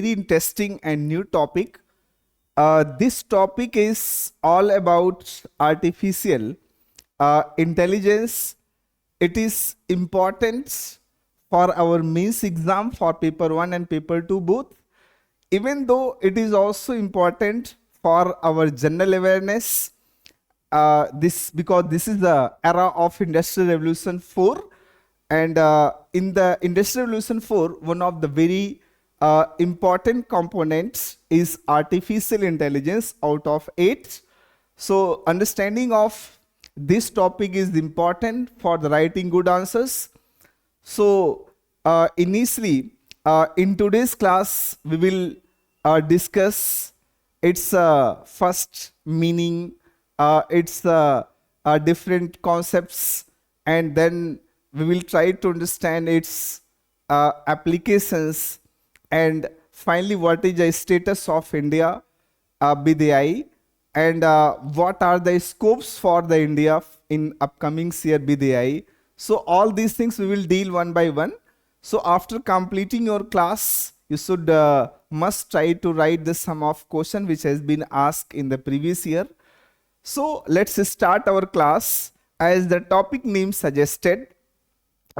very interesting and new topic. This topic is all about artificial intelligence. It is important for our mains exam for paper 1 and paper 2 both, even though it is also important for our general awareness. This because this is the era of Industrial Revolution 4, and in the Industrial Revolution 4, one of the very important components is artificial intelligence out of 8. So understanding of this topic is important for the writing good answers. So initially, in today's class, we will discuss its first meaning, its different concepts, and then we will try to understand its applications, and finally what is the status of India with the AI, and what are the scopes for the India in upcoming year with the AI. So all these things we will deal one by one. So after completing your class, you should must try to write the sum of question which has been asked in the previous year. So let's start our class. As the topic name suggested,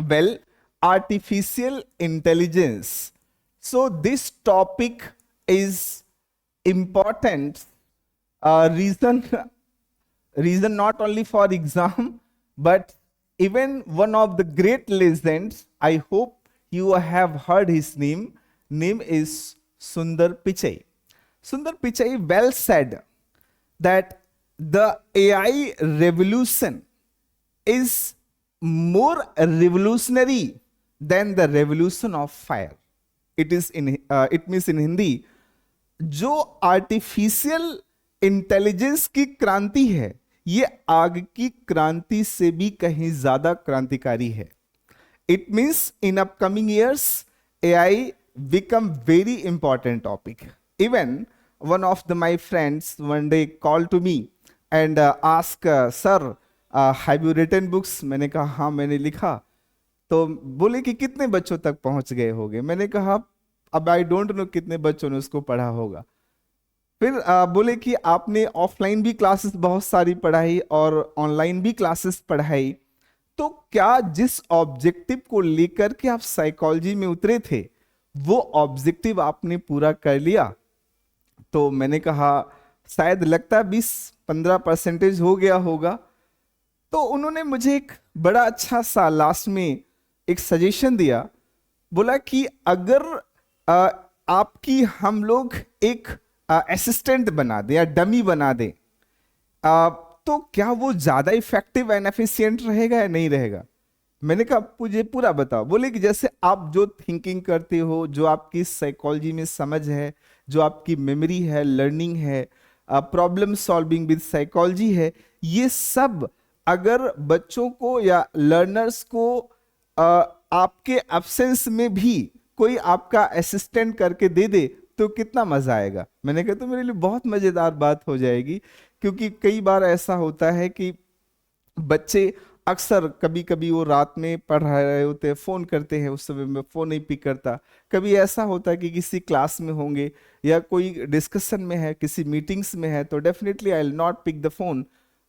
well, artificial intelligence. So this topic is important reason not only for exam, but even one of the great legends. I hope you have heard his name. Name is Sundar Pichai. Sundar Pichai well said that the AI revolution is more revolutionary than the revolution of fire. It means in Hindi, जो artificial intelligence की क्रांति है, ये आग की क्रांति से भी कहीं ज्यादा क्रांतिकारी है. It means in upcoming years, AI become very important topic. Even one of my friends one day called to me and asked, sir, have you written books? मैंने कहा हाँ मैंने लिखा. तो बोले कि कितने बच्चों तक पहुंच गए होगे. मैंने कहा अब आई डोंट नो कितने बच्चों ने उसको पढ़ा होगा. फिर बोले कि आपने ऑफलाइन भी क्लासेस बहुत सारी पढ़ाई और ऑनलाइन भी क्लासेस पढ़ाई, तो क्या जिस ऑब्जेक्टिव को लेकर के आप साइकोलॉजी में उतरे थे वो ऑब्जेक्टिव आपने पूरा कर लिया? तो मैंने कहा शायद लगता है 20-15% हो गया होगा. तो उन्होंने मुझे एक बड़ा अच्छा सा लास्ट में एक सजेशन दिया. बोला कि अगर आपकी हम लोग एक असिस्टेंट बना दे या डमी बना दे, तो क्या वो ज्यादा इफेक्टिव एंड एफिशिएंट रहेगा या नहीं रहेगा? मैंने कहा मुझे पूरा बताओ. बोले कि जैसे आप जो थिंकिंग करते हो, जो आपकी साइकोलॉजी में समझ है, जो आपकी मेमोरी है, लर्निंग है, प्रॉब्लम सॉल्विंग विद साइकोलॉजी है, ये सब अगर बच्चों को या लर्नर्स को आपके एब्सेंस में भी कोई आपका असिस्टेंट करके दे दे तो कितना मजा आएगा. मैंने कहा तो मेरे लिए बहुत मजेदार बात हो जाएगी, क्योंकि कई बार ऐसा होता है कि बच्चे अक्सर कभी कभी वो रात में पढ़ रहे होते हैं, फोन करते हैं, उस समय में फोन नहीं पिक करता. कभी ऐसा होता है कि किसी क्लास में होंगे या कोई डिस्कशन में है, किसी मीटिंग्स में है, तो definitely I will not pick the phone.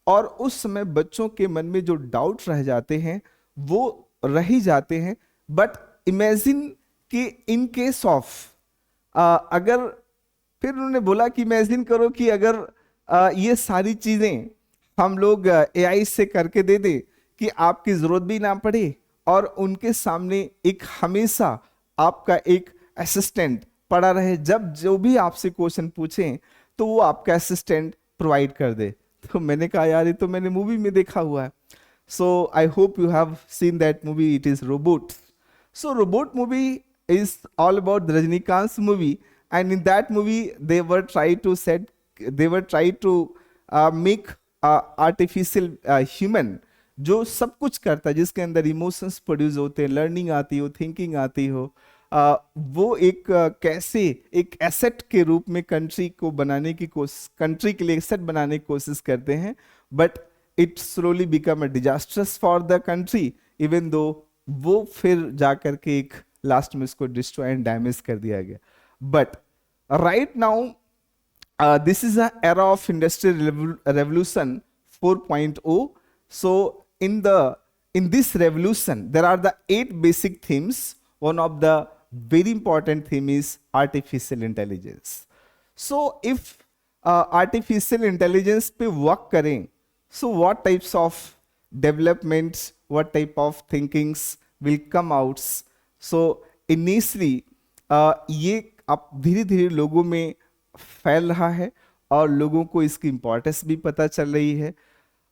और उस समय बच्चों के मन में जो डाउट रह जाते हैं वो रह ही जाते हैं. बट इमेजिन कि इन केस ऑफ अगर, फिर उन्होंने बोला कि इमेजिन करो कि अगर ये सारी चीजें हम लोग एआई से करके दे दें कि आपकी जरूरत भी ना पड़े और उनके सामने एक हमेशा आपका एक असिस्टेंट पड़ा रहे, जब जो भी आपसे क्वेश्चन पूछें तो वो आपका असिस्टेंट प्रोवाइड कर दे. तो मैंने कहा यार ये तो मैंने मूवी में देखा हुआ है. So I hope you have seen that movie. It is Robot. So robot movie is all about the Rajinikanth movie, and in that movie they were try to make artificial human जो सब कुछ करता है, जिसके अंदर emotions produce होते हैं, learning आती हो, थिंकिंग आती हो, वो एक कैसे एक एसेट के रूप में कंट्री को बनाने की कोशिश, कंट्री के लिए एसेट बनाने की कोशिश करते हैं. But it slowly become a disasters for the country, even though वो फिर जाकर के एक लास्ट में इसको डिस्ट्रॉय एंड डैमेज कर दिया गया. But right now, this is an era of industrial revolution 4.0. So in this revolution, there are the 8 basic themes. One of the very important theme is artificial intelligence. So if artificial intelligence पे work करें, so what types of developments, what type of thinkings will come out? So initially ये अब धीरे धीरे लोगों में फैल रहा है और लोगों को इसकी इम्पोर्टेंस भी पता चल रही है,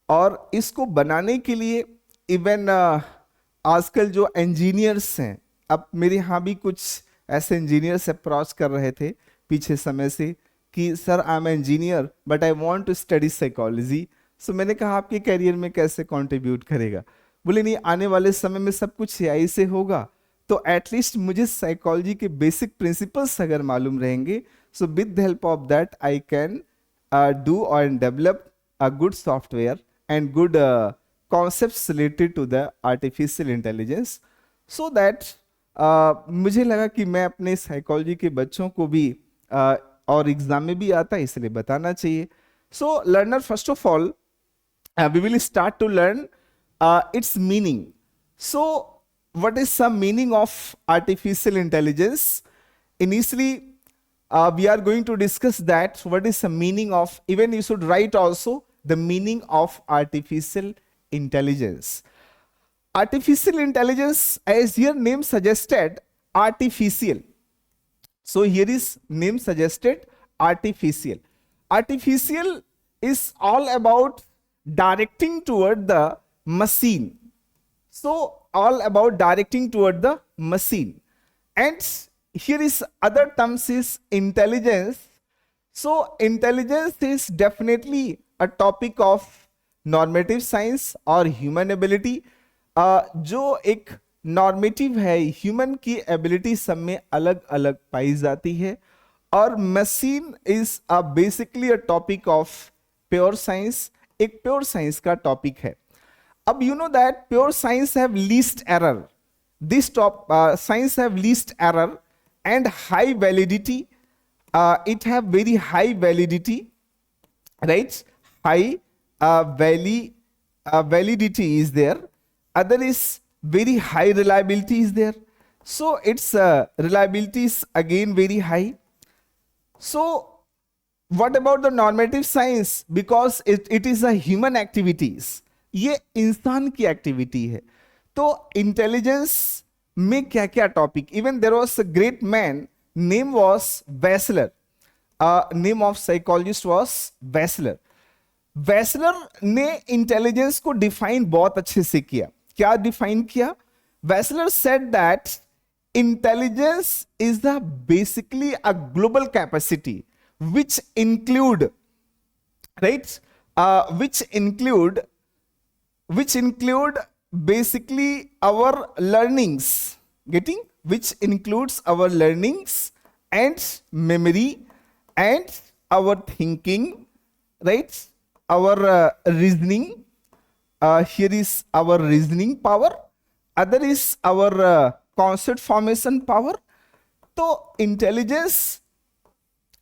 और इसको बनाने के लिए इवन आजकल जो इंजीनियर्स हैं, अब मेरे यहाँ भी कुछ ऐसे इंजीनियर्स अप्रोच कर रहे थे पीछे समय से कि sir I am engineer but I want to study psychology. So मैंने कहा आपके करियर में कैसे कंट्रीब्यूट करेगा? बोले नहीं, आने वाले समय में सब कुछ एआई से होगा, तो एटलीस्ट मुझे साइकोलॉजी के बेसिक प्रिंसिपल्स अगर मालूम रहेंगे, so with the help of that I can do और develop a good software and good concepts related to the artificial intelligence, so that मुझे लगा कि मैं अपने साइकोलॉजी के बच्चों को भी और एग्जाम में भी आता है इसलिए बताना चाहिए. So learner, first of all we will start to learn its meaning. So what is some meaning of artificial intelligence? Initially we are going to discuss that what is the meaning of, even you should write also the meaning of artificial intelligence. Artificial intelligence, as your name suggested, artificial. So here is name suggested, artificial. Artificial is all about directing toward the machine. So all about directing toward the machine. And here is other terms is intelligence. So intelligence is definitely a topic of normative science और human ability. जो एक normative है, human की ability सब में अलग अलग पाई जाती है, और machine is basically a topic of pure science, एक प्योर साइंस का टॉपिक है. अब you know that pure science have least error, this science have least error and high validity. It have very high validity, right? High validity is there. Other is very high reliability is there. So its reliability is again very high. So what about the normative science? Because it is a human activities. ये इंसान की activity है. तो intelligence में क्या क्या topic? Even there was a great man, name was Wechsler. Name of psychologist was Wechsler. Wechsler ने intelligence को डिफाइन बहुत अच्छे से किया. क्या डिफाइन किया? Wechsler said that intelligence is the basically a global capacity which include, right, which include basically our learnings, getting, which includes our learnings and memory and our thinking, right? Our reasoning, here is our reasoning power, other is our concept formation power. तो intelligence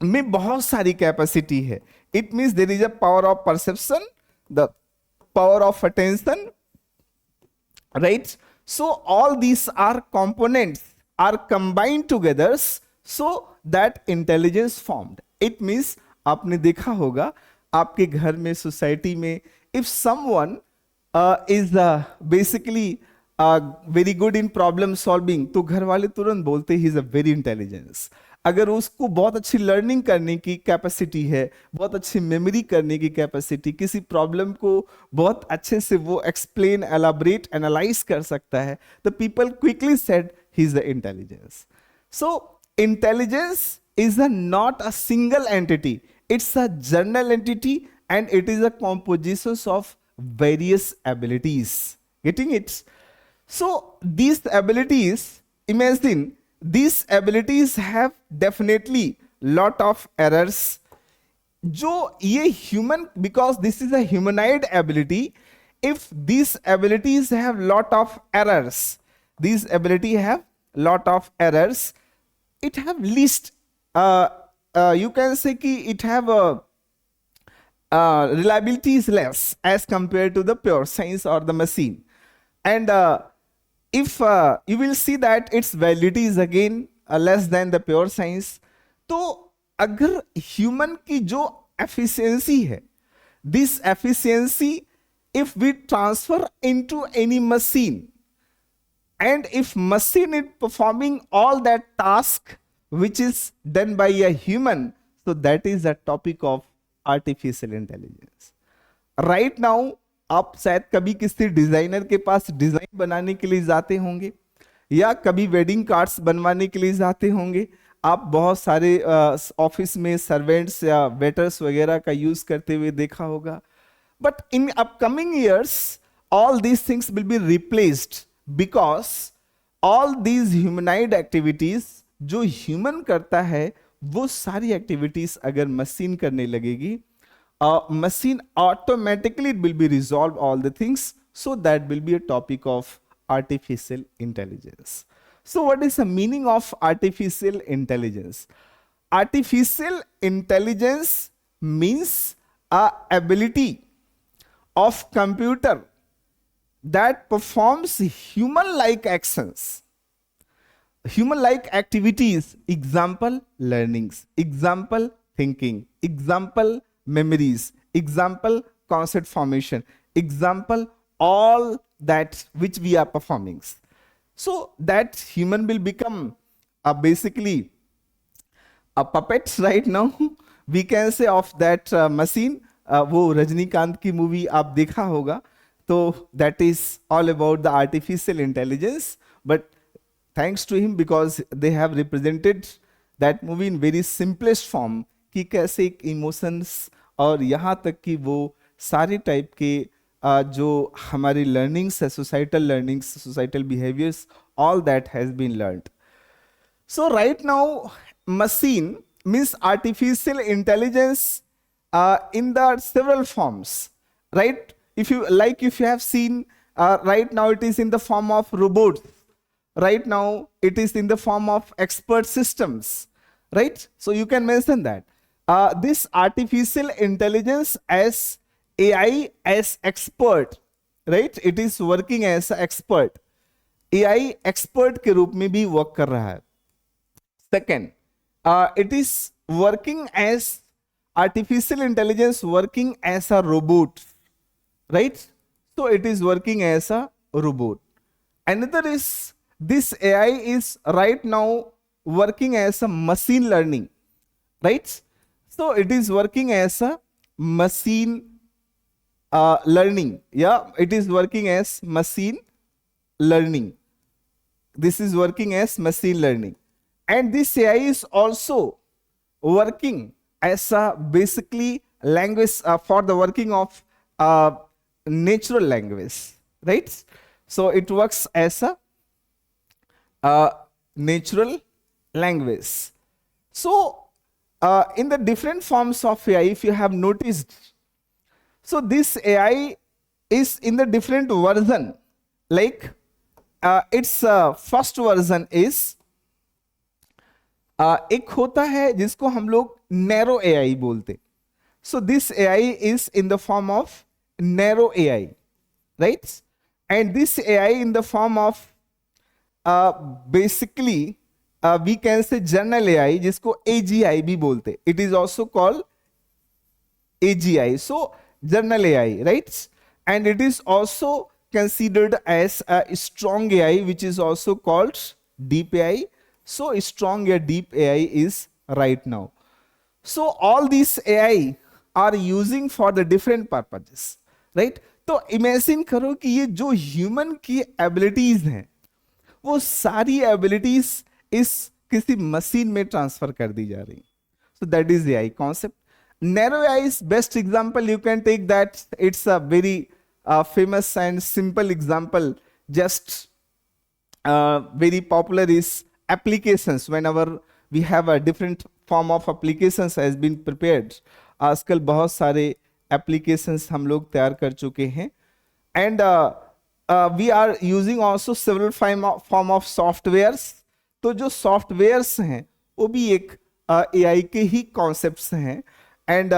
में बहुत सारी capacity है. It means there is a power of perception, the power of attention, right? So all these are components are combined together so that intelligence formed. It means आपने देखा होगा आपके घर में, सोसाइटी में, if someone is basically very good in problem solving, तो घर वाले तुरंत बोलते ही इज अ वेरी इंटेलिजेंस. अगर उसको बहुत अच्छी लर्निंग करने की कैपेसिटी है, बहुत अच्छी मेमोरी करने की कैपेसिटी, किसी प्रॉब्लम को बहुत अच्छे से वो एक्सप्लेन, एलाबरेट, एनालाइज कर सकता है, the people quickly said he is the intelligence. So intelligence is not a single entity, it's a general entity and it is a composition of various abilities. Getting it? So these abilities, imagine these abilities have definitely lot of errors. जो ये human, because this is a humanoid ability, if these abilities have lot of errors, these ability have lot of errors, it have least you can say कि it have a reliability is less as compared to the pure science or the machine. And if you will see that its validity is again less than the pure science. तो अगर human की जो efficiency है, this efficiency if we transfer into any machine, and if machine is performing all that task which is done by a human, so that is the topic of artificial intelligence. Right now आप शायद कभी किसी designer के पास design बनाने के लिए जाते होंगे, या कभी वेडिंग कार्ड्स बनवाने के लिए जाते होंगे. आप बहुत सारे ऑफिस में सर्वेंट्स या वेटर्स वगैरह का यूज करते हुए देखा होगा. But in upcoming years all these things will be replaced, because all these humanoid activities जो ह्यूमन करता है वो सारी एक्टिविटीज अगर मशीन करने लगेगी, machine automatically it will be resolve all the things. So that will be a topic of artificial intelligence. So what is the meaning of artificial intelligence? Artificial intelligence means a ability of computer that performs human like actions, human like activities. Example learnings, example thinking, example memories, example concept formation, example all that which we are performing. So that human will become basically a puppet right now we can say of that machine. वो रजनीकांत की movie आप देखा होगा, तो that is all about the artificial intelligence. But thanks to him, because they have represented that movie in very simplest form कि कैसे एक emotions और यहाँ तक कि वो सारे टाइप के जो हमारी लर्निंग्स है, societal learnings, societal behaviours, all that has been learned. So right now machine means artificial intelligence in the several forms, right? If you like, if you have seen right now it is in the form of robots, right now it is in the form of expert systems, right? So you can mention that this artificial intelligence as AI as expert, right? It is working as an expert. AI expert के रूप में भी work कर रहा है. Second, it is working as artificial intelligence working as a robot, right? So it is working as a robot. Another is this AI is right now working as a machine learning, right? So it is working as a machine learning. Yeah, it is working as machine learning. This is working as machine learning. And this AI is also working as a basically language for the working of natural language, right? So it works as a natural language. So in the different forms of AI, if you have noticed, so this AI is in the different version. Like its first version is एक होता है जिसको हम लोग narrow AI बोलते. So this AI is in the form of narrow AI, right? And this AI in the form of basically we can say general AI, जिसको AGI भी बोलते. It is also called AGI. So general AI, right? And it is also considered as a strong AI, which is also called deep AI. So strong या deep AI is right now. So all these AI are using for the different purposes, right? तो imagine करो कि ये जो human की abilities हैं, वो सारी abilities इस किसी machine में transfer कर दी जा रही. So that is AI concept. Narrow AI is best example. You can take that. It's a very famous and simple example. Just very popular is applications. Whenever we have a different form of applications has been prepared, आजकल बहुत सारे applications हम लोग तैयार कर चुके हैं. And we are using also several form of softwares. तो जो softwares हैं वो भी एक AI के ही कॉन्सेप्ट्स हैं and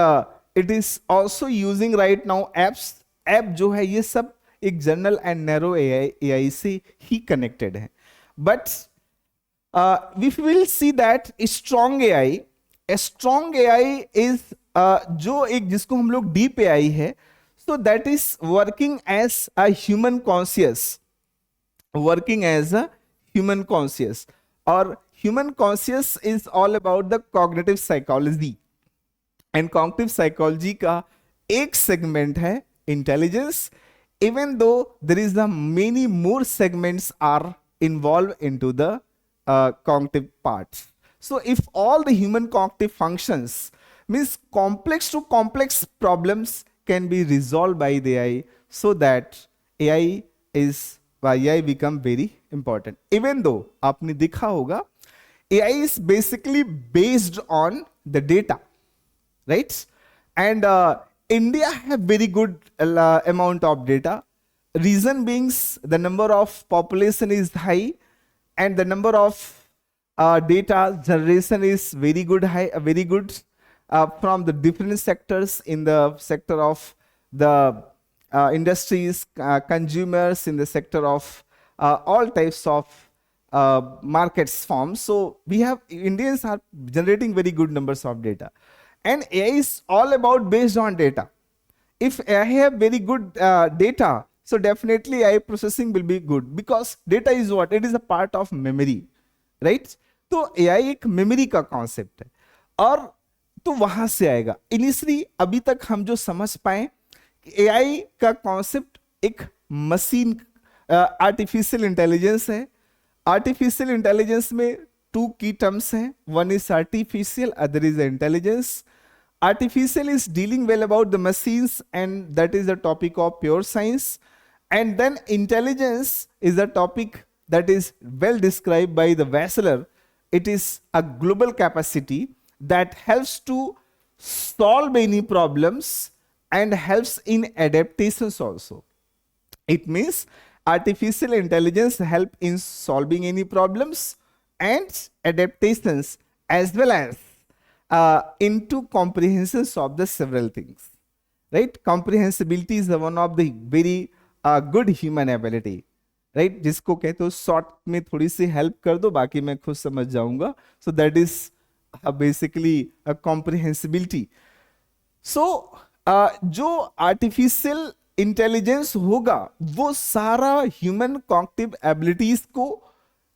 it is also using right now apps. App जो है ये सब एक जनरल एंड नैरो एआई से ही कनेक्टेड है। But we will see that strong AI, a strong AI is जो एक जिसको हम लोग डीप AI है, so that is working as a human conscious, working as a human conscious, और human conscious is all about the cognitive psychology, and cognitive psychology का एक segment है intelligence, even though there is a many more segments are involved into the cognitive parts. So if all the human cognitive functions means complex to complex problems can be resolved by the AI, so that AI is why AI become very important. Even though आपने देखा होगा AI is basically based on the data, right? And India have very good amount of data. Reason being the number of population is high, and the number of data generation is very good, high, very good from the different sectors, in the sector of the industries, consumers, in the sector of all types of markets forms. So we have Indians are generating very good numbers of data, and AI is all about based on data. If I have very good data, so definitely AI processing will be good, because data is what? It is a part of memory, right? तो AI एक memory का concept है, और तो वहां से आएगा। Initially अभी तक हम जो समझ पाए, AI का कॉन्सेप्ट एक मशीन आर्टिफिशियल इंटेलिजेंस है। आर्टिफिशियल इंटेलिजेंस में टू की टर्म्स हैं, one is artificial, other is intelligence. Artificial is dealing well about the machines, and that is the topic of pure science. And then intelligence is a topic that is well described by the Vassler. It is a global capacity that helps to solve any problems and helps in adaptations also. It means artificial intelligence help in solving any problems and adaptations, as well as into comprehensions of the several things, right? Comprehensibility is one of the very good human ability, right? जिसको कहते हो short में थोड़ी सी help कर दो, बाकी मैं खुद समझ जाऊंगा। So that is basically comprehensibility. So जो आर्टिफिशियल इंटेलिजेंस होगा वो सारा ह्यूमन कॉग्निटिव एबिलिटीज को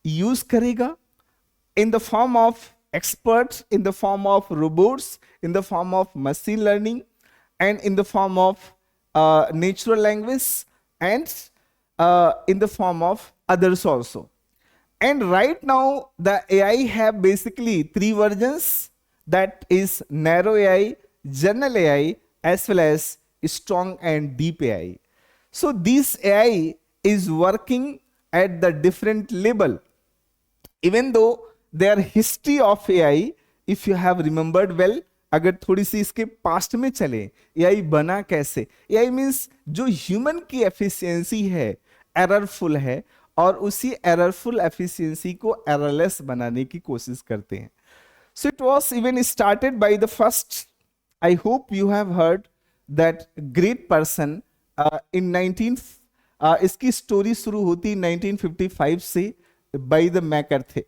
यूज करेगा in the form of experts, in the form of robots, in the form of machine learning, and in the form of natural language, and in the form of others also. And right now the AI have basically three versions, that is narrow AI, general AI, as well as strong and deep AI. So this AI is working at the different level, even though their history of AI, if you have remembered well, अगर थोड़ी सी इसके past में चले, AI बना कैसे? AI means जो human की efficiency है एररफुल है, और उसी एररफुल एफिशिएंसी को एररलेस बनाने की कोशिश करते हैं। So it was even started by the first, I hope you have heard that great person in 19 इसकी स्टोरी शुरू होती 1955 से by the McCarthy.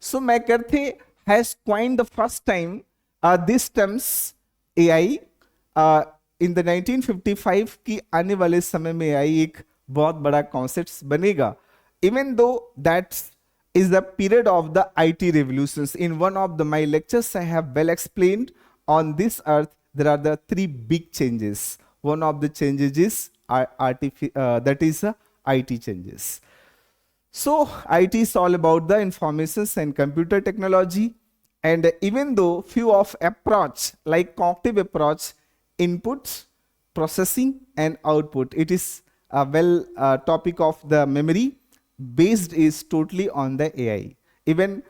So McCarthy has coined the first time this terms AI in the 1955 की आने वाले समय में AI एक बहुत बड़ा कॉन्सेप्ट बनेगा, even though that is the period of the IT revolutions. In one of my lectures I have well explained, on this earth there are the three big changes. One of the changes is that is IT changes. So IT is all about the information and computer technology, and even though few of approach like cognitive approach, input, processing and output, it is a topic of the memory based is totally on the AI. Even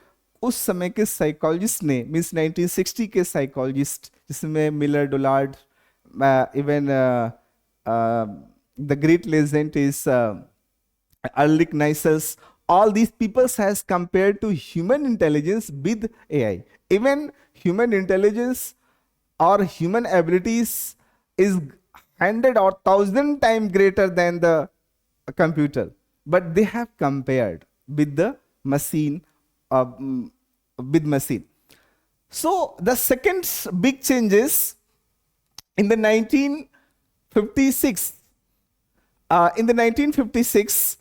उस समय के psychologist ने means 1960 के psychologist, जिसमें Miller Dollard, even the great legend is Ulrich Neisels, all these peoples has compared to human intelligence with AI. Even human intelligence or human abilities is 100 or 1000 times greater than the computer, but they have compared with the machine, uh, mm, with machine. So the second big changes in the 1956. In the 1956,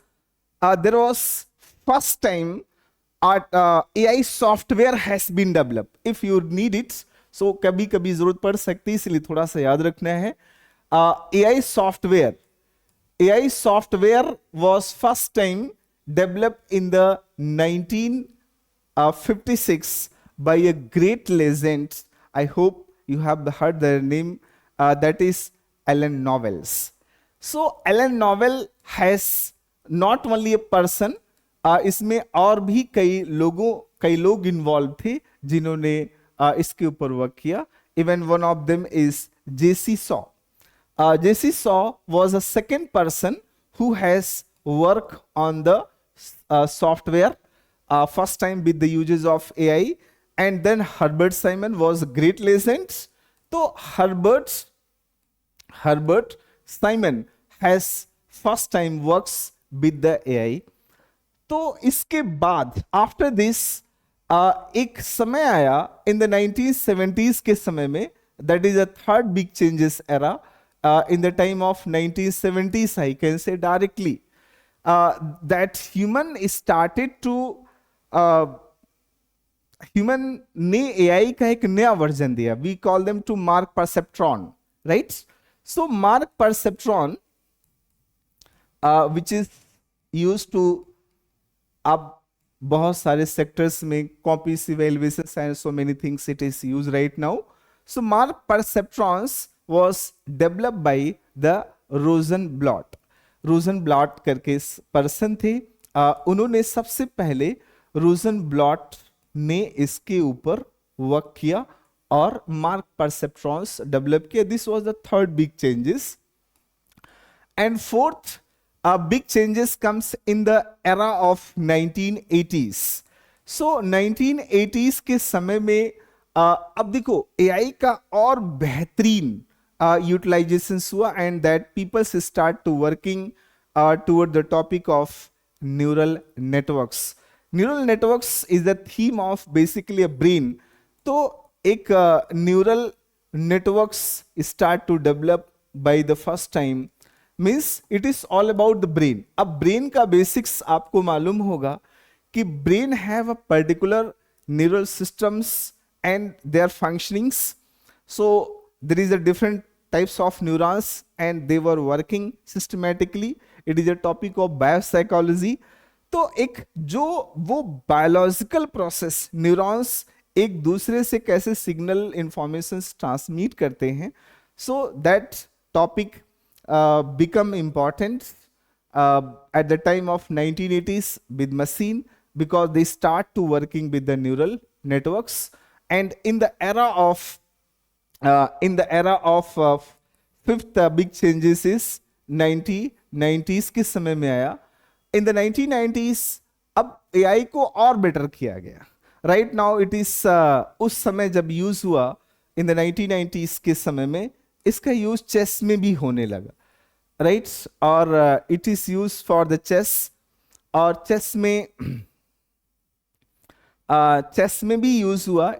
there was first time AI software has been developed. If you need it, so कभी कभी जरूरत पड़ सकती है, इसलिए थोड़ा सा याद रखना है. AI software. AI software was first time developed in the 1956 by a great legend. I hope you have heard their name. That is Alan Novels. So Alan Novel has not only a person, इसमें और भी कई लोग involve थे जिन्होंने इसके ऊपर work किया. Even one of them is J C Saw. J.C. Saw was a second person who has worked on the software, first time with the uses of AI, and then Herbert Simon was a great legend. So Herbert Simon has first time works with the AI. तो इसके बाद after this एक समय आया in the 1970s के समय में, that is a third big changes era. In the time of 1970s, I can say directly that human ने AI का एक नया वर्जन दिया. We call them to Mark Perceptron, right? So Mark Perceptron, which is used to अब बहुत सारे sectors में copies, evaluation and so many things it is use right now. So mark perceptrons was developed by the Rosenblatt. Rosenblatt करके person थे. उन्होंने सबसे पहले रोजनब्लॉट ने इसके ऊपर वर्क किया और मार्क परसेप्ट्रॉन्स डेवलप किया. This was the third big changes. And fourth big changes comes in the era of 1980s. So 1980s के समय में अब देखो AI का और बेहतरीन यूटिलाइजेशन हुआ, and that peoples start to working toward the topic of neural networks. Neural networks is the theme of basically a brain. तो एक neural networks start to develop by the first time. Means it is all about the brain. अब brain का basics आपको मालूम होगा कि brain have a particular neural systems and their functionings. So there is a different types of neurons and they were working systematically. It is a topic of biopsychology. तो एक जो वो बायोलॉजिकल प्रोसेस, न्यूरॉन्स एक दूसरे से कैसे signal information transmit करते हैं, so that topic become important at the time of 1980s with machine, because they start to working with the neural networks. And in the era of fifth big changes is 1990s के समय में आया. In the 1990s अब AI को और better किया गया. Right now it is उस समय जब यूज हुआ in the 1990s के समय में, इसका यूज चेस में भी होने लगा, राइट? और it is use for the chess. और चेस में भी यूज हुआ.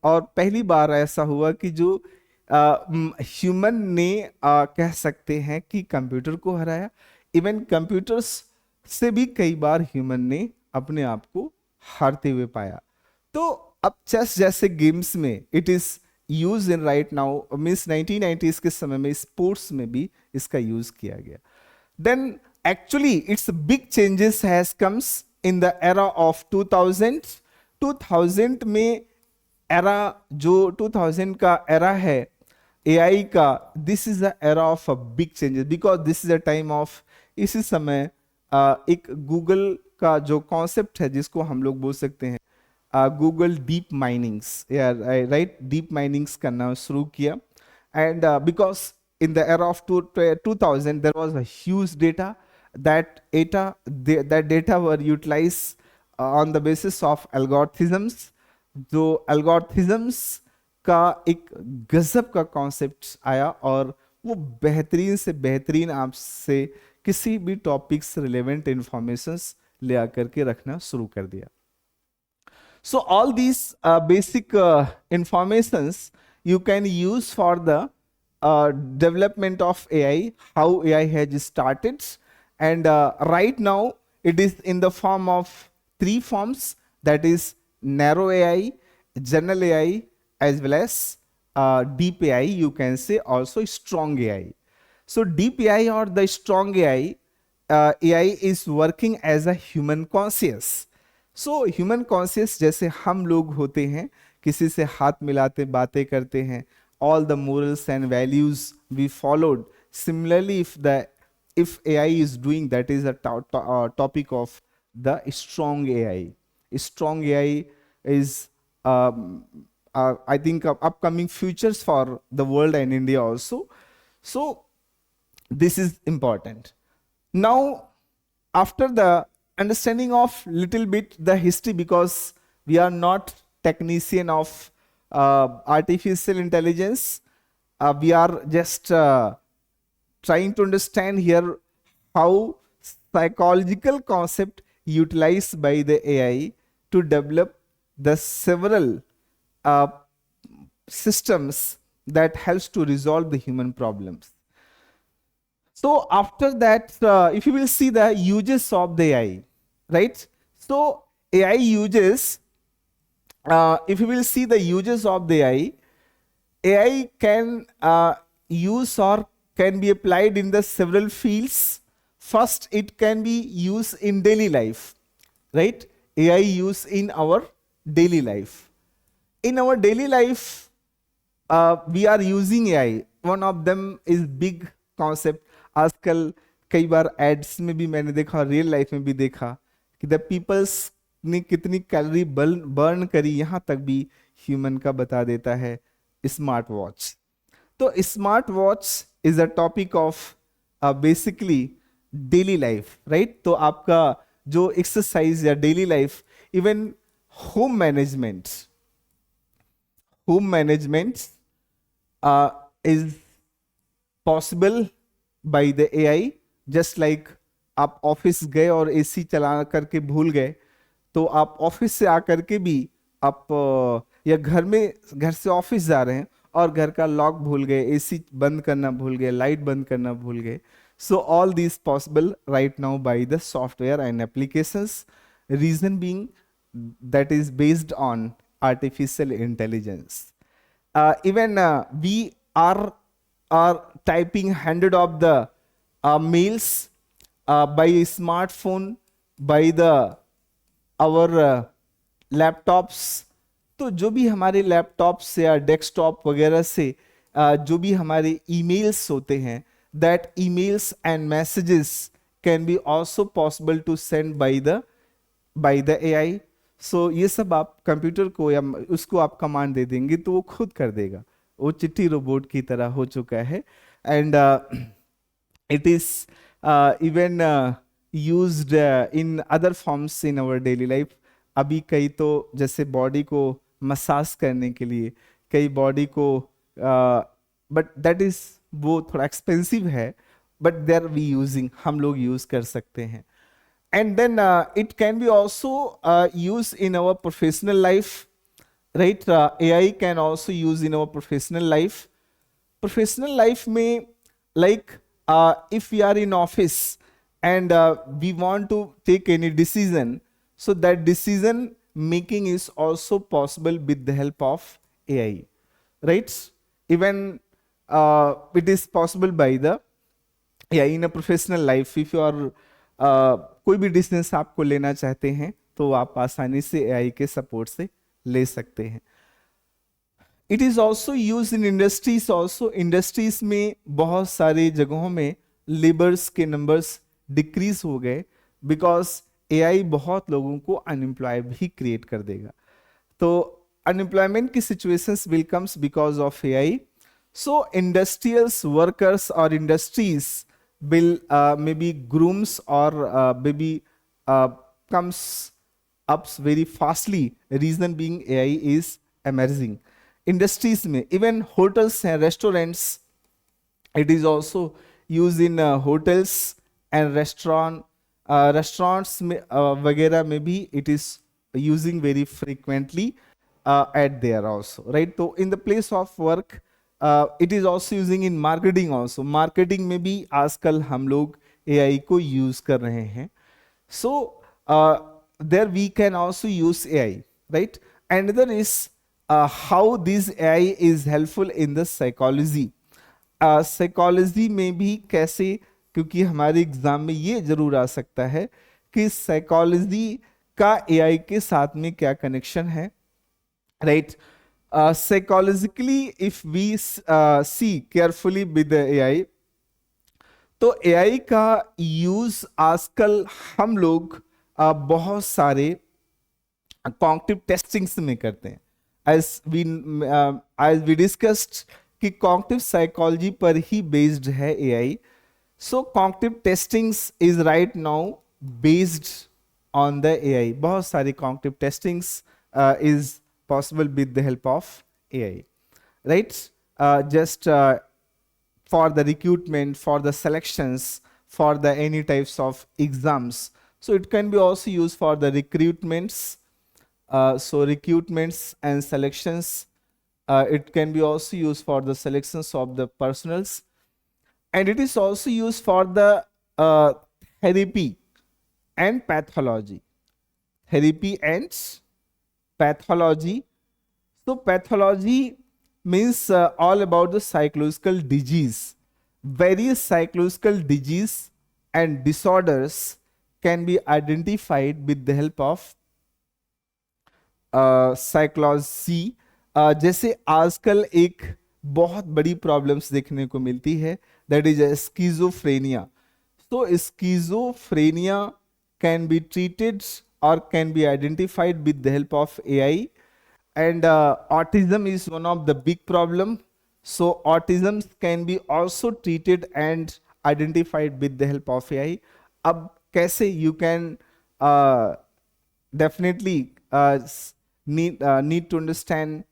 और पहली बार ऐसा हुआ कि जो ह्यूमन ने कह सकते हैं कि कंप्यूटर को हराया. इवन कंप्यूटर्स से भी कई बार ह्यूमन ने अपने आप को हारते हुए पाया. तो अब चेस जैसे गेम्स में it is use in right now. Means 1990s के समय में स्पोर्ट्स में भी इसका यूज किया गया. Then actually it's big changes has comes in the era of 2000 में. एरा जो 2000 का एरा है AI का, this is the era of a big changes, because this is a time of, इसी समय एक गूगल का जो कॉन्सेप्ट है जिसको हम लोग बोल सकते हैं Google deep minings, right, deep minings करना शुरू किया. And because in the era of 2000 there was a huge data, that data were utilized on the basis of algorithms. जो algorithms का एक गजब का कॉन्सेप्ट आया और वो बेहतरीन से बेहतरीन आपसे किसी भी टॉपिक से रिलेवेंट इंफॉर्मेशंस ले आकर के रखना शुरू कर दिया. So all these basic informations you can use for the development of AI, how AI has started, and right now it is in the form of three forms, that is narrow AI, general AI, as well as deep AI, you can say also strong AI. So deep AI or the strong AI, AI is working as a human conscious. So human conscious जैसे हम लोग होते हैं, किसी से हाथ मिलाते बातें करते हैं, all the morals and values we followed. Similarly if AI is doing, that is a topic of the strong AI. Strong AI is I think upcoming futures for the world and India also. So this is important. Now after the understanding of little bit the history, because we are not technician of artificial intelligence, we are just trying to understand here how psychological concept utilized by the AI to develop the several systems that helps to resolve the human problems. So after that, if you will see the uses of the AI, right? So AI uses, if you will see the uses of the AI can use or can be applied in the several fields. First, it can be used in daily life, right? AI use in our daily life. In our daily life, we are using AI. One of them is big concept. आजकल कई बार ads में भी मैंने देखा और real life में भी देखा कि द पीपल्स ने कितनी कैलोरी बर्न करी, यहां तक भी ह्यूमन का बता देता है स्मार्ट वॉच. तो smart watch is a topic of basically daily life, right? तो आपका जो एक्सरसाइज या daily life, even home management is possible by the AI. Just like आप ऑफिस गए और एसी चला करके भूल गए, तो आप ऑफिस से आकर के भी आप या घर से ऑफिस जा रहे हैं और घर का लॉक भूल गए, एसी बंद करना भूल गए, लाइट बंद करना भूल गए. So all this possible right now by the software and applications. Reason being that is based on artificial intelligence. Even we are typing hundred of the mails by smartphone, by the our laptops. तो जो भी हमारे laptops या desktop वगैरह से जो भी हमारे ईमेल्स होते हैं, that emails and messages can be also possible to send by the AI. सो ये सब आप कंप्यूटर को या उसको आप कमांड दे देंगे तो वो खुद कर देगा. वो चिट्ठी रोबोट की तरह हो चुका है. And it is even used in other forms in our daily life. अभी कई तो जैसे बॉडी को मसाज करने के लिए, कई बॉडी को बट दैट इज वो थोड़ा एक्सपेंसिव है, बट देर वी यूजिंग, हम लोग यूज कर सकते हैं. And then it can be also used in our professional life, right? AI can also use in our professional life. Professional life may, like if we are in office and we want to take any decision, so that decision making is also possible with the help of AI, right? Even it is possible by the in a professional life. If you are कोई भी decision आपको लेना चाहते हैं तो आप आसानी से AI के सपोर्ट से ले सकते हैं. It is also use in industries also. Industries में बहुत सारे जगहों में लेबर्स के नंबर्स डिक्रीज हो गए, बिकॉज AI बहुत लोगों को अनएम्प्लॉय भी क्रिएट कर देगा. तो अनएम्प्लॉयमेंट की situations will comes because of AI. So industrials workers और industries will maybe grooms or maybe comes up very fastly. Reason being AI is emerging. Industries में even hotels and restaurants, it is also used in hotels and restaurants में वगैरह में भी it is using very frequently at there also, right? So in the place of work it is also using in marketing also. Marketing में भी आजकल हम लोग AI को use कर रहे हैं. So there we can also use AI, right? Another is how this AI is helpful in the psychology. Psychology में भी कैसे, क्योंकि हमारे एग्जाम में ये जरूर आ सकता है कि साइकोलॉजी का एआई के साथ में क्या कनेक्शन है, right? Psychologically if we see carefully with AI, तो एआई का यूज आजकल हम लोग बहुत सारे कॉग्निटिव टेस्टिंग्स में करते हैं. एज वी डिस्कस्ड कि कॉग्निटिव साइकोलॉजी पर ही बेस्ड है AI. So cognitive testings is right now based on the AI. बहुत सारी cognitive testings is possible with the help of AI, right? Just for the recruitment, for the selections, for the any types of exams. So it can be also used for the recruitments. So recruitments and selections. It can be also used for the selections of the personals, and it is also used for the therapy and pathology. Therapy and pathology. So pathology means all about the psychological disease. Various psychological disease and disorders can be identified with the help of psychology. जैसे आजकल एक बहुत बड़ी problems देखने को मिलती है, that is schizophrenia. तो स्कीजोफ्रेनिया कैन बी ट्रीटेड और can be identified with the help of AI. And autism is one of the big problem. So autism can be also treated and identified with the help of AI. अब कैसे you can definitely need to understand.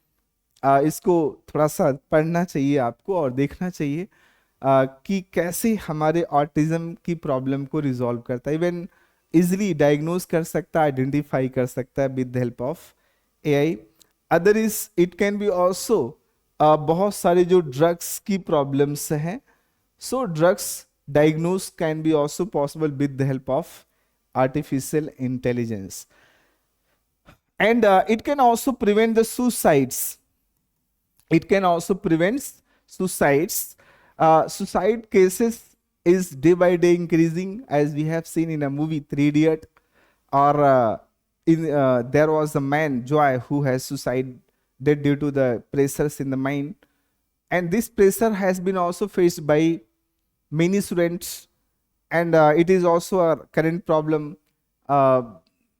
इसको थोड़ा सा पढ़ना चाहिए आपको और देखना चाहिए कि कैसे हमारे ऑटिज्म की प्रॉब्लम को रिजॉल्व करता है. इवन इजिली डायग्नोज कर सकता है, आइडेंटिफाई कर सकता है with the help of AI. Other is it can be also बहुत सारे जो ड्रग्स की प्रॉब्लम्स हैं, सो drugs diagnose can be also possible with the help of artificial intelligence. And it can also prevent the suicides. It can also prevent suicides. Suicide cases is day by day increasing, as we have seen in a movie 3 Idiot, or there was a man Joy who has suicided due to the pressures in the mind, and this pressure has been also faced by many students, and it is also a current problem.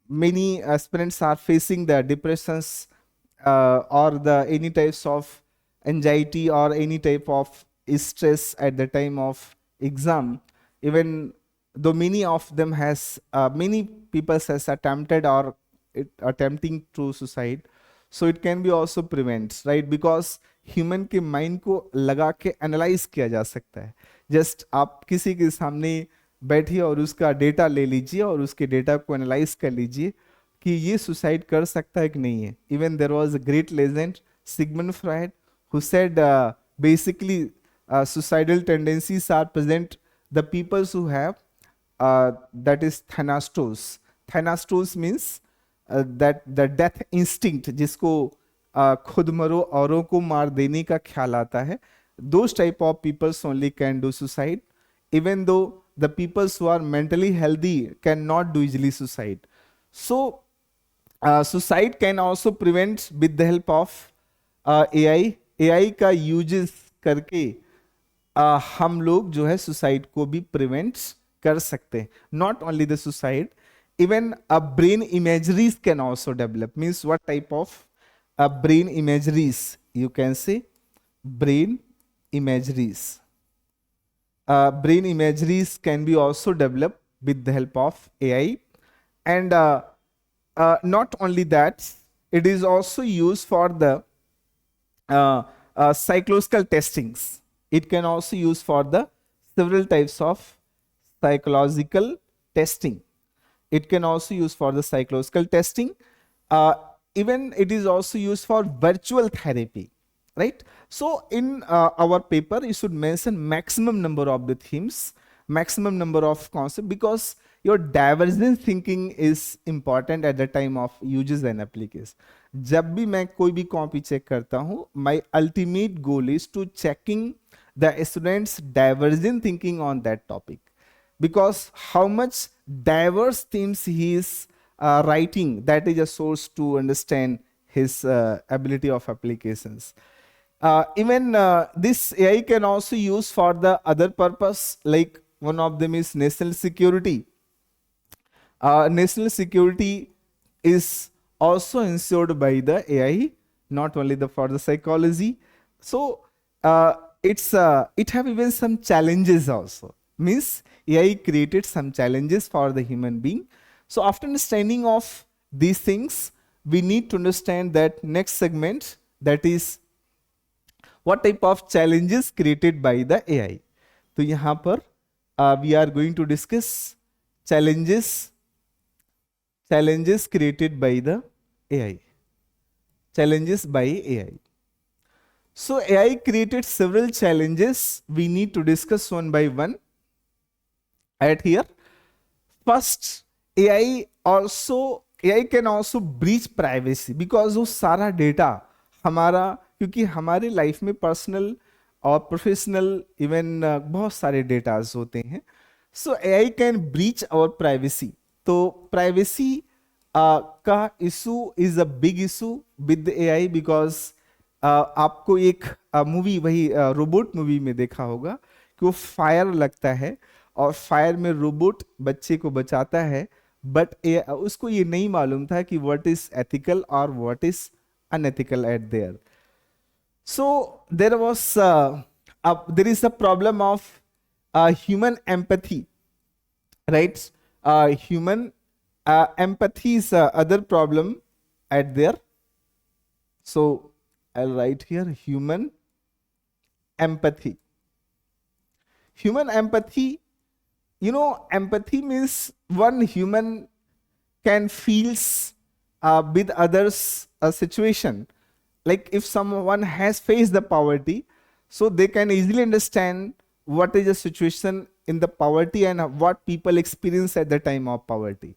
Many aspirants are facing the depressions or the any types of anxiety or any type of stress at the time of exam. Even though many of them has many people has attempted or attempting to suicide, so it can be also prevent, right? Because human के mind को लगा के analyze किया जा सकता है. just आप किसी के सामने बैठिए और उसका डेटा ले लीजिए और उसके डेटा को एनालाइज कर लीजिए कि ये सुसाइड कर सकता है कि नहीं है. Even there was a great legend Sigmund Freud who said basically suicidal tendencies are present the peoples who have that is thanatos. Thanatos means that the death instinct, जिसको खुद मरो औरों को मार देने का ख्याल आता है. those type of peoples only can do suicide, even though the peoples who are mentally healthy cannot do easily suicide. So suicide can also prevent with the help of AI. AI का uses करके हम लोग जो है suicide को भी prevent कर सकते हैं. Not only the suicide, even a brain imageries can also develop. Means what type of brain imageries? You can say brain imageries. brain imageries can be also developed with the help of AI. And not only that, it is also used for the psychological testings. It can also use for the several types of psychological testing. It can also use for the psychological testing. Uh, Even it is also used for virtual therapy, right? So in our paper, you should mention maximum number of the themes, maximum number of concepts, because your divergent thinking is important at the time of uses and applications. जब भी मैं कोई भी copy check करता हूँ, my ultimate goal is to checking the students' divergent thinking on that topic, because how much diverse themes he is writing, that is a source to understand his ability of applications. Even this AI can also use for the other purpose, like one of them is national security. National security is also ensured by the AI, not only for the psychology. So it have even some challenges also. Means AI created some challenges for the human being. So after understanding of these things, we need to understand that next segment, that is what type of challenges created by the AI. तो यहाँ पर we are going to discuss challenges created by the AI. Challenges by AI. So AI created several challenges. We need to discuss one by one. At here, first, AI can also breach privacy, because वो सारा data हमारा, क्योंकि हमारे life में personal और professional even बहुत सारे datas होते हैं. So AI can breach our privacy. तो प्राइवेसी का issue is a big issue with AI, because आपको एक मूवी, वही रोबोट मूवी में देखा होगा कि वो फायर लगता है और फायर में रोबोट बच्चे को बचाता है, बट उसको ये नहीं मालूम था कि व्हाट इज एथिकल और what is unethical eight there. So there is a problem of human empathy, right? Human empathy is other problem at there. So I'll write here human empathy. Human empathy, empathy means one human can feels with others a situation. Like if someone has faced the poverty, so they can easily understand what is the situation in the poverty and what people experience at the time of poverty.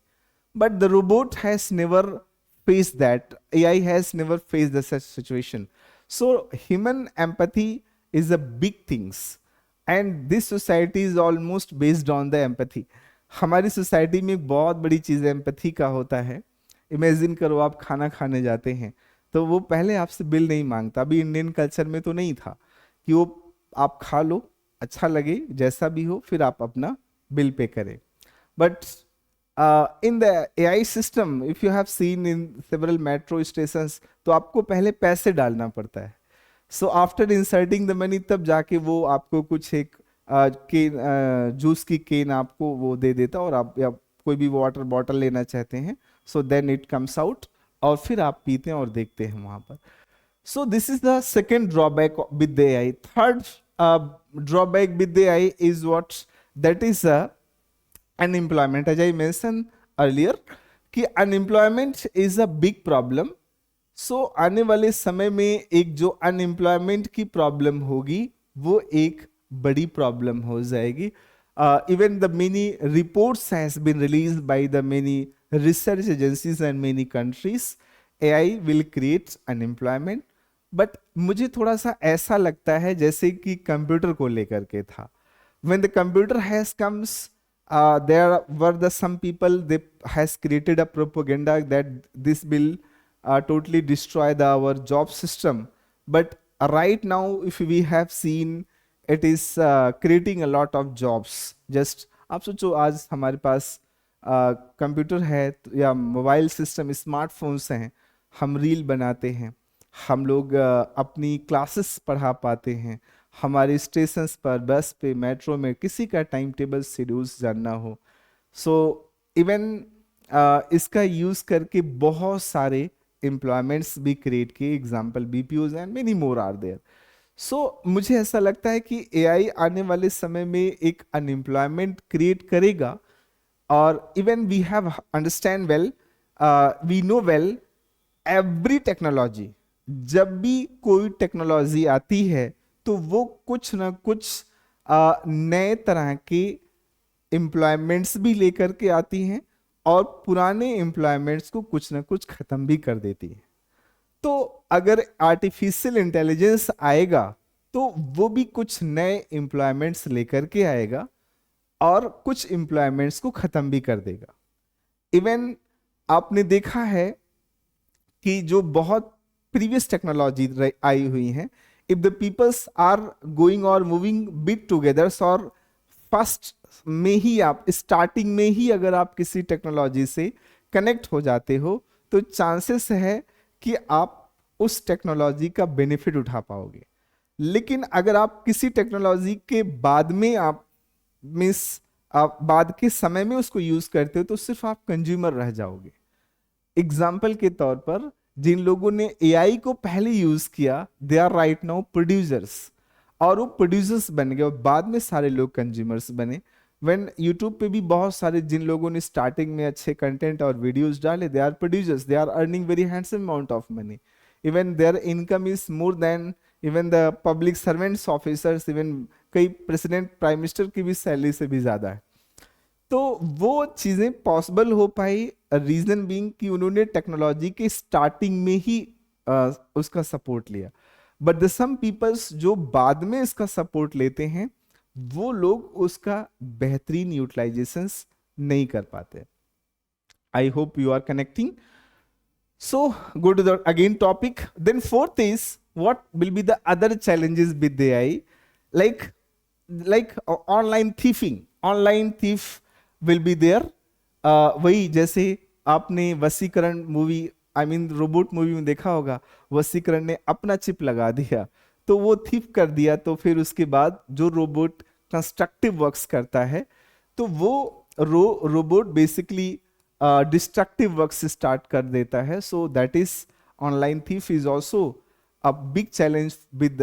But the robot has never faced that. AI has never faced the such situation. So human empathy is a big things, and this society is almost based on the empathy. हमारी society में एक बहुत बड़ी चीज़ empathy का होता है. Imagine करो आप खाना खाने जाते हैं तो वो पहले आपसे बिल नहीं मांगता. अभी इंडियन कल्चर में तो नहीं था कि वो आप खा लो, अच्छा लगे, जैसा भी हो, फिर आप अपना बिल पे करें. But in the AI system, if you have seen in several metro stations, तो आपको पहले पैसे डालना पड़ता है. So after inserting the money, तब जाके वो आपको कुछ एक केन, जूस की केन आपको वो दे देता, और आप या कोई भी वाटर बॉटल लेना चाहते हैं, so then it comes out, और फिर आप पीते हैं और देखते हैं वहां पर. So this is the second drawback with the AI. Third drawback with the AI is what? That is unemployment. As I mentioned earlier, कि unemployment is a big problem. So आने वाले समय में एक जो unemployment की problem होगी, वो एक बड़ी problem हो जाएगी. Even the many reports has been released by the many research agencies and many countries. AI will create unemployment. But मुझे थोड़ा सा ऐसा लगता है जैसे कि कंप्यूटर को लेकर के था. when the computer has comes, there were the some people, they has created a propaganda that this will totally destroy our job system. But right now, if we have seen, it is creating a lot of jobs. just आप सोचो, आज हमारे पास computer है या mobile system, smartphones हैं, हम reel बनाते हैं, हम लोग अपनी क्लासेस पढ़ा पाते हैं, हमारे स्टेशंस पर, बस पे, मेट्रो में किसी का टाइम टेबल शेड्यूल्स जानना हो, सो इवन इसका यूज करके बहुत सारे एम्प्लॉयमेंट्स भी क्रिएट किए, example BPOs and many more are there. So मुझे ऐसा लगता है कि एआई आने वाले समय में एक अनएम्प्लॉयमेंट क्रिएट करेगा। और even we have understand well, we know well, every technology, जब भी कोई टेक्नोलॉजी आती है तो वो कुछ ना कुछ नए तरह के एम्प्लॉयमेंट्स भी लेकर के आती हैं और पुराने एम्प्लॉयमेंट्स को कुछ ना कुछ खत्म भी कर देती है। तो अगर आर्टिफिशियल इंटेलिजेंस आएगा तो वो भी कुछ नए एम्प्लॉयमेंट्स लेकर के आएगा और कुछ एम्प्लॉयमेंट्स को खत्म भी कर देगा। इवन आपने देखा है कि जो बहुत प्रीवियस टेक्नोलॉजी आई हुई है, if the peoples are going और मूविंग बिट टुगेदर, और फर्स्ट में ही आप, स्टार्टिंग में ही अगर आप किसी टेक्नोलॉजी से कनेक्ट हो जाते हो तो चांसेस है कि आप उस टेक्नोलॉजी का बेनिफिट उठा पाओगे। लेकिन अगर आप किसी टेक्नोलॉजी के बाद में आप आप बाद के समय में उसको यूज करते हो तो सिर्फ आप कंज्यूमर रह जाओगे। एग्जाम्पल के तौर पर जिन लोगों ने एआई को पहले यूज किया, they are right now producers, और वो प्रोड्यूसर्स बन गए और बाद में सारे लोग कंज्यूमर्स बने। व्हेन यूट्यूब पे भी बहुत सारे जिन लोगों ने स्टार्टिंग में अच्छे कंटेंट और वीडियोस डाले, they are producers, they are earning very handsome amount of money, even their income is more than even the public servants officers, even कई प्रेसिडेंट प्राइम मिनिस्टर की भी सैलरी से भी ज्यादा है। तो वो चीजें पॉसिबल हो पाई, रीजन बीइंग कि उन्होंने टेक्नोलॉजी के स्टार्टिंग में ही उसका सपोर्ट लिया। बट द सम पीपल्स जो बाद में इसका सपोर्ट लेते हैं, वो लोग उसका बेहतरीन यूटिलाइजेशन नहीं कर पाते। I hope you are connecting. So go to the again topic. Then fourth is what will be the other challenges with the AI, like online thieving, online thief will be there। वही जैसे आपने Vaseegaran movie, I mean Robot movie में देखा होगा, वसीकरण ने अपना chip लगा दिया तो वो थीफ कर दिया, तो फिर उसके बाद जो रोबोट कंस्ट्रक्टिव वर्क्स करता है तो वो robot basically destructive works start कर देता है। सो that is online thief is also a big challenge with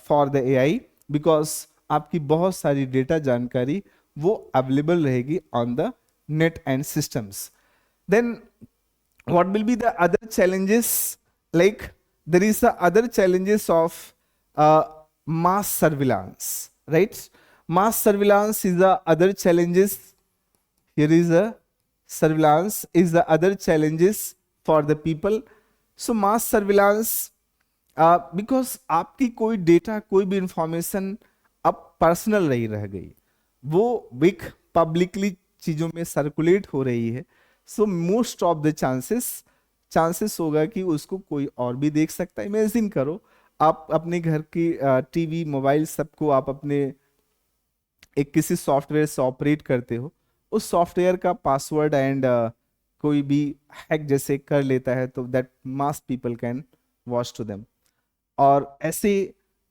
for the AI, because आपकी बहुत सारी डेटा जानकारी वो अवेलेबल रहेगी on the net and systems। Then what will be the other challenges? Like there is the other challenges of mass surveillance, right? Mass surveillance is the other challenges. Here is a surveillance is the other challenges for the people. So mass surveillance, because आपकी कोई data, कोई भी information अब personal नहीं रह गई, वो एक पब्लिकली चीजों में सर्कुलेट हो रही है। So most of the chances होगा कि उसको कोई और भी देख सकता है। इमेजिन करो आप अपने घर की टीवी, मोबाइल, सबको आप अपने एक किसी सॉफ्टवेयर से ऑपरेट करते हो, उस सॉफ्टवेयर का पासवर्ड एंड कोई भी हैक जैसे कर लेता है तो that mass people can watch to them. और ऐसे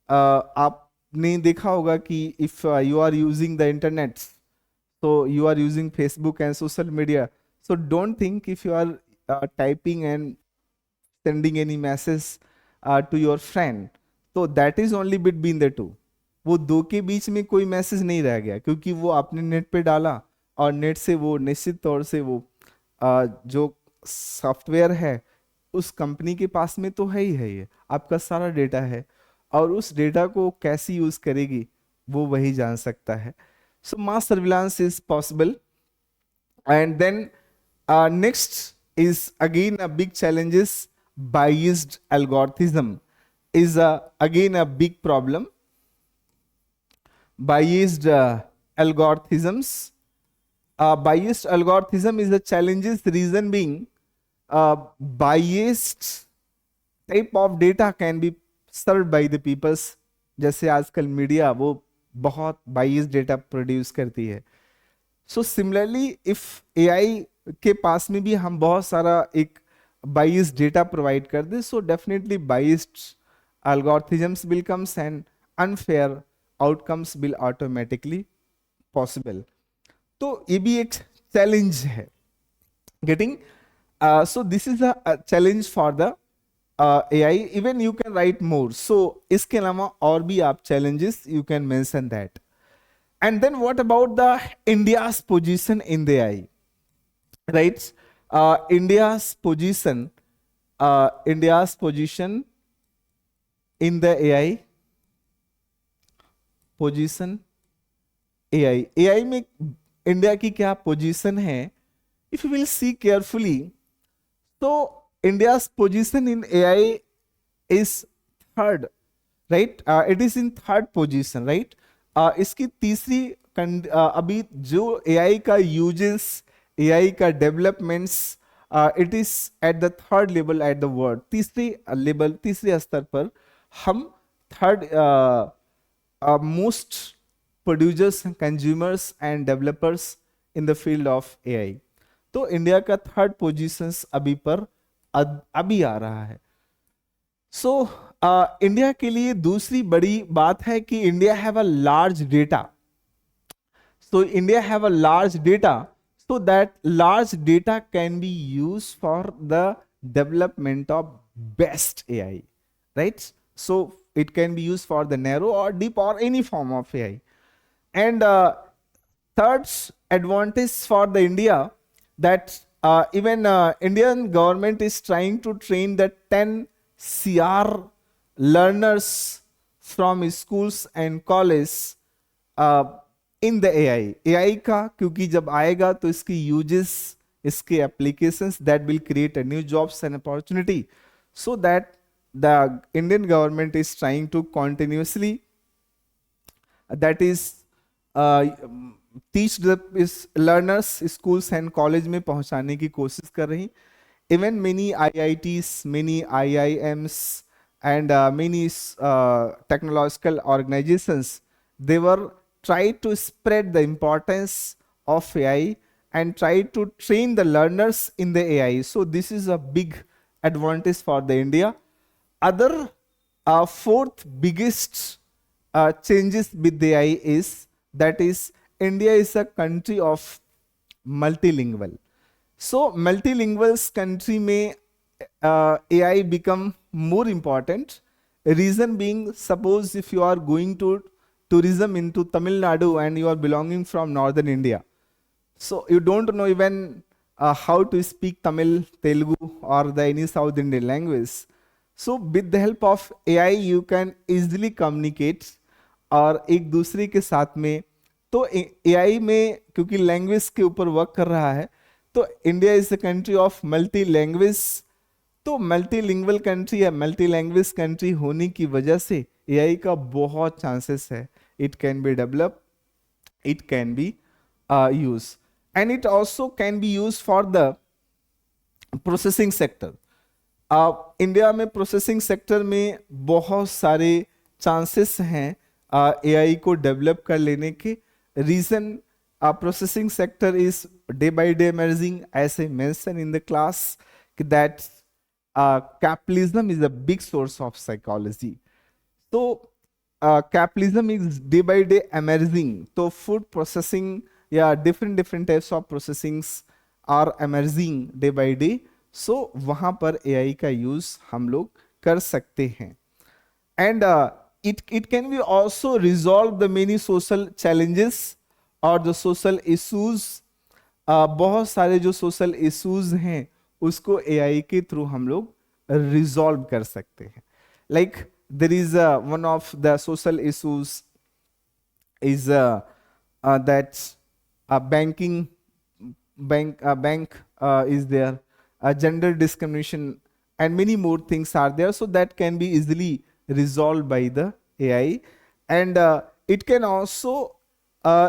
आपने देखा होगा कि if you are using the internet, so you are using Facebook and social media, so don't think if you are typing and sending any message to your friend, so that is only between the two। वो दो के बीच में कोई message नहीं रह गया, क्योंकि वो आपने नेट पे डाला और नेट से वो निश्चित तौर से वो जो सॉफ्टवेयर है उस कंपनी के पास में तो है ही है, ये आपका सारा डेटा है, और उस डेटा को कैसे यूज करेगी वो वही जान सकता है। So mass surveillance is possible, and then next is again a big challenges, biased algorithm is again a big problem। Biased algorithms, biased algorithm is the challenges, reason being biased type of data can be served by the peoples। जैसे आजकल media वो बहुत बाइस data produce करती है। So similarly if AI के पास में भी हम बहुत सारा एक बाइस डेटा प्रोवाइड कर दे, so definitely biased algorithms will comes and unfair outcomes will automatically possible. तो ये भी एक चैलेंज है getting so this is a challenge for the AI. Even you can write more, so इसके अलावा और भी आप challenges you can mention that. And then what about the India's position in the AI, right? India's position in the AI, position AI में India की क्या position है? If you will see carefully, so India's position in AI is third, right? It is in third position, right? इसकी तीसरी अभी जो AI का uses, AI का developments, it is at the third level at the world. तीसरी level, तीसरे स्तर पर हम third most producers, consumers and developers in the field of AI. तो इंडिया का थर्ड पोजीशंस अभी आ रहा है। सो इंडिया के लिए दूसरी बड़ी बात है कि India have a large data. So India have a large data, so that large data can be used for the development of best AI, right? So it can be used for the narrow or deep or any form of AI. And third advantage for the India, that even Indian government is trying to train the 10 CR learners from schools and colleges in the AI का, क्योंकि जब आएगा तो इसकी uses, इसके applications that will create a new jobs and opportunity, so that the Indian government is trying to continuously that is teach the learners schools and college में पहुंचाने की कोशिश कर रही। Even many IITs, many IIMs and many technological organizations, they were try to spread the importance of AI and try to train the learners in the AI. So this is a big advantage for the India. Other fourth biggest changes with the AI is that is India is a country of multilingual. So multilingual country में AI become more important. Reason being, suppose if you are going to tourism into Tamil Nadu and you are belonging from northern India, so you don't know even how to speak Tamil, Telugu or the any South Indian language. So with the help of AI you can easily communicate और एक दूसरे के साथ में। तो AI में क्योंकि language के ऊपर वर्क कर रहा है, तो India is a country of multi language. तो मल्टीलिंगुअल कंट्री या मल्टी लैंग्वेज कंट्री होने की वजह से AI का बहुत चांसेस है, it can be developed, it can be used, and it also can be used for the processing sector. India में प्रोसेसिंग सेक्टर में बहुत सारे चांसेस हैं AI को डेवलप कर लेने के। Reason, processing sector is day by day emerging, as I mentioned in the class, that capitalism is a big source of psychology. So capitalism is day by day emerging, तो food processing या different types of processings are emerging day by day, so वहां पर AI का use हम लोग कर सकते हैं। and it can be also resolve the many social challenges और the social issues, बहुत सारे जो social issues हैं उसको AI के थ्रू हम लोग रिजॉल्व कर सकते हैं। like there is one of the social issues is that bank is there, gender discrimination and many more things are there, so that can be easily resolved by the AI. And it can also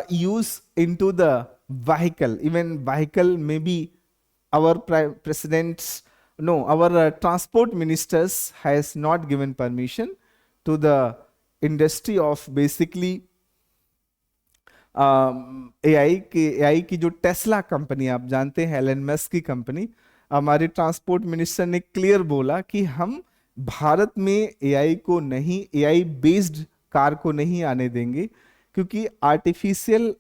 use into the vehicle. Even vehicle, maybe our presidents, no, our transport ministers has not given permission to the industry of basically AI की जो Tesla company आप जानते हैं, Elon Musk की company, हमारे transport minister ने clear बोला कि हम भारत में AI को नहीं, AI बेस्ड कार को नहीं आने देंगे, क्योंकि आर्टिफिशियल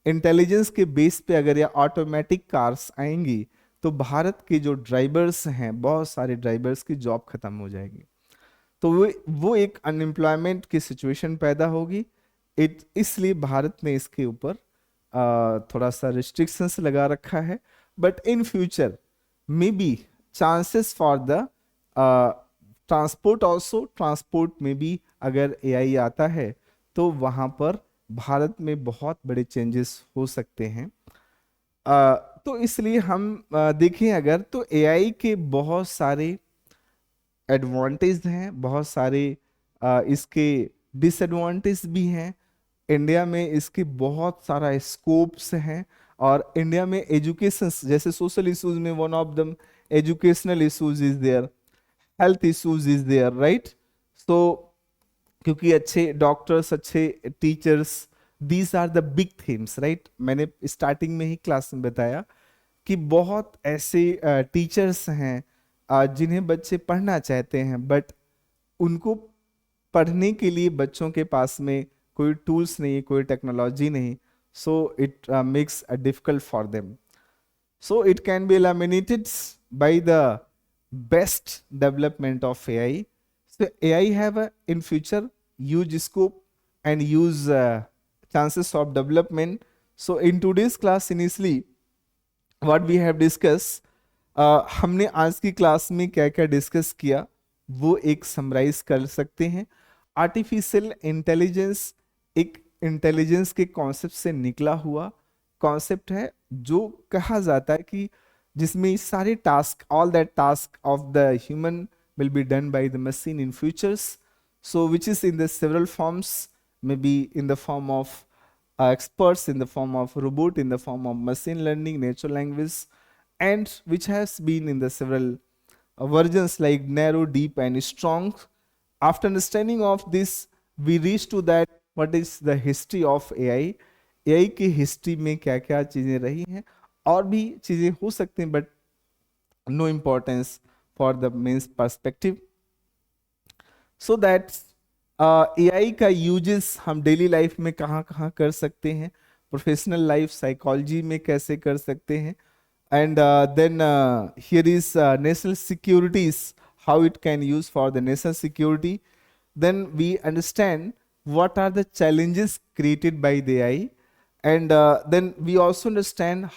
इंटेलिजेंस के बेस पे अगर ये ऑटोमेटिक कार्स आएंगी तो भारत के जो ड्राइवर्स हैं, बहुत सारे ड्राइवर्स की जॉब खत्म हो जाएगी। तो वो एक अनएम्प्लॉयमेंट की सिचुएशन पैदा होगी। इसलिए भारत ने इसके ऊपर थोड़ा सा रिस्ट्रिक्शंस लगा रखा है। But in future may be chances for the transport also, transport में भी अगर एआई आता है तो वहाँ पर भारत में बहुत बड़े चेंजेस हो सकते हैं। तो इसलिए हम देखें अगर, तो एआई के बहुत सारे एडवांटेज हैं, बहुत सारे इसके डिसएडवांटेज भी हैं। इंडिया में इसके बहुत सारा स्कोप्स हैं, और इंडिया में एजुकेशन जैसे सोशल इश्यूज में one of the educational issues is there, health issues is there, right. So क्योंकि अच्छे डॉक्टर्स, अच्छे teachers, these are the big themes, right. मैंने स्टार्टिंग में ही क्लास में बताया कि बहुत ऐसे टीचर्स हैं जिन्हें बच्चे पढ़ना चाहते हैं, बट उनको पढ़ने के लिए बच्चों के पास में कोई टूल्स नहीं, कोई टेक्नोलॉजी नहीं, so it makes a difficult for them. So it can be eliminated by the best development of AI. So AI have a, in future huge scope and use chances of development. So in today's class initially what we have discussed, हमने आज की class में क्या क्या discuss किया वो एक summarise कर सकते हैं। आर्टिफिशियल इंटेलिजेंस एक इंटेलिजेंस के कॉन्सेप्ट से निकला हुआ कॉन्सेप्ट है, जो कहा जाता है कि जिसमें सारे task, all that task of the human will be done by the machine in futures. So which is in the several forms, may be in the form of experts, in the form of robot, in the form of machine learning, natural language, and which has been in the several versions like narrow, deep, and strong. After understanding of this, we reach to that what is the history of AI. AI की history में क्या क्या चीज़ें रही हैं, और भी चीज़ें हो सकती हैं, but no importance for the mens perspective. So that AI का यूजेस हम डेली लाइफ में कहाँ कहाँ कर सकते हैं, प्रोफेशनल लाइफ, साइकोलॉजी में कैसे कर सकते हैं, and then here is national securities, how it can use for the national security. Then we understand what are the challenges created by the AI, and then we also understand